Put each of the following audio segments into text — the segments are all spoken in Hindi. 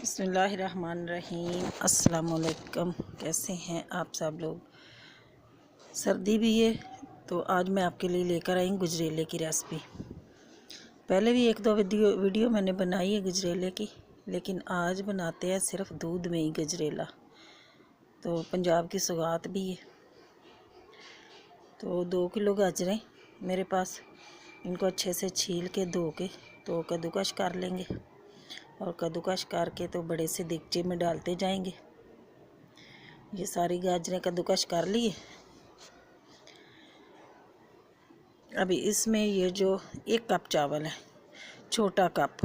बिस्मिल्लाहिर्रहमानिर्रहीम। अस्सलाम वालेकुम। कैसे हैं आप सब लोग? सर्दी भी है तो आज मैं आपके लिए लेकर आई गुजरेले की रेसिपी। पहले भी एक दो वीडियो मैंने बनाई है गुजरेले की, लेकिन आज बनाते हैं सिर्फ दूध में ही गजरेला। तो पंजाब की सौगात भी है। तो 2 किलो गाजरें मेरे पास, इनको अच्छे से छील के धो के तो कद्दूकश कर लेंगे, और कद्दूकश करके तो बड़े से देगचे में डालते जाएंगे। ये सारी गाजरें कद्दूकश कर लिए। अभी इसमें ये जो 1 कप चावल है, छोटा कप,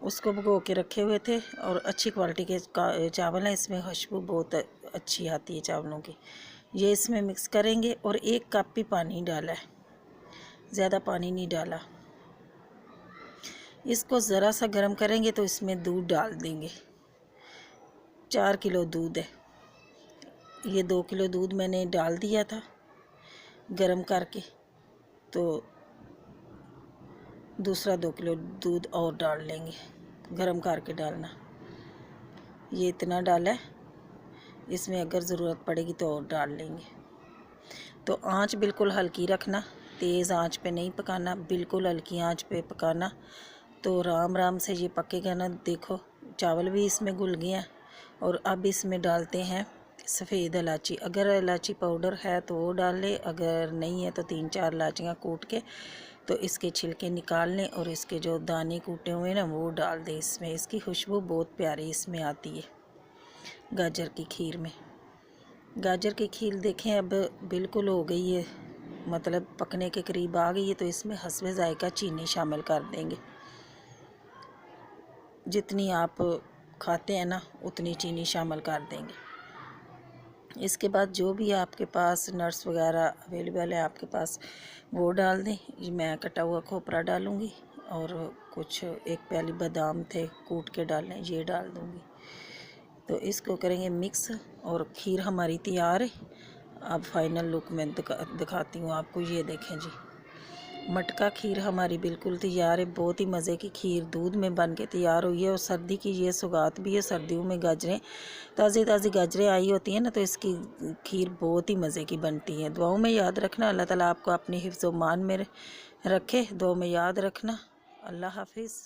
उसको भिगो के रखे हुए थे, और अच्छी क्वालिटी के चावल हैं। इसमें खुशबू बहुत अच्छी आती है चावलों की। ये इसमें मिक्स करेंगे, और 1 कप ही पानी डाला है, ज़्यादा पानी नहीं डाला। इसको ज़रा सा गर्म करेंगे तो इसमें दूध डाल देंगे। 4 किलो दूध है, ये 2 किलो दूध मैंने डाल दिया था गर्म करके, तो दूसरा 2 किलो दूध और डाल लेंगे, गर्म करके डालना। ये इतना डाला है, इसमें अगर ज़रूरत पड़ेगी तो और डाल लेंगे। तो आंच बिल्कुल हल्की रखना, तेज़ आंच पे नहीं पकाना, बिल्कुल हल्की आंच पे पकाना। तो राम राम से ये पकेगा ना। देखो चावल भी इसमें घुल गया। और अब इसमें डालते हैं सफ़ेद इलायची। अगर इलायची पाउडर है तो वो डाल ले, अगर नहीं है तो 3-4 इलायचियाँ कूट के तो इसके छिलके निकाल लें, और इसके जो दाने कूटे हुए ना वो डाल दें इसमें। इसकी खुशबू बहुत प्यारी इसमें आती है गाजर की खीर में। गाजर की खीर देखें अब बिल्कुल हो गई है, मतलब पकने के करीब आ गई है। तो इसमें हस्बे जायका चीनी शामिल कर देंगे। जितनी आप खाते हैं ना उतनी चीनी शामिल कर देंगे। इसके बाद जो भी आपके पास नट्स वगैरह अवेलेबल है आपके पास, वो डाल दें। ये मैं कटा हुआ खोपरा डालूँगी, और कुछ 1 प्याली बादाम थे कूट के डालने, ये डाल दूँगी। तो इसको करेंगे मिक्स, और खीर हमारी तैयार है। अब फाइनल लुक मैं दिखाती हूँ आपको। ये देखें जी, मटका खीर हमारी बिल्कुल तैयार है। बहुत ही मज़े की खीर दूध में बन के तैयार हुई है। और सर्दी की ये सौगात भी है। सर्दियों में गाजरें ताज़ी ताज़ी गाजरें आई होती हैं ना, तो इसकी खीर बहुत ही मज़े की बनती है। दुआओं में याद रखना। अल्लाह ताला आपको अपनी हिफ्ज़-ओ-मान में रखे। दुआओं में याद रखना। अल्लाह हाफिज़।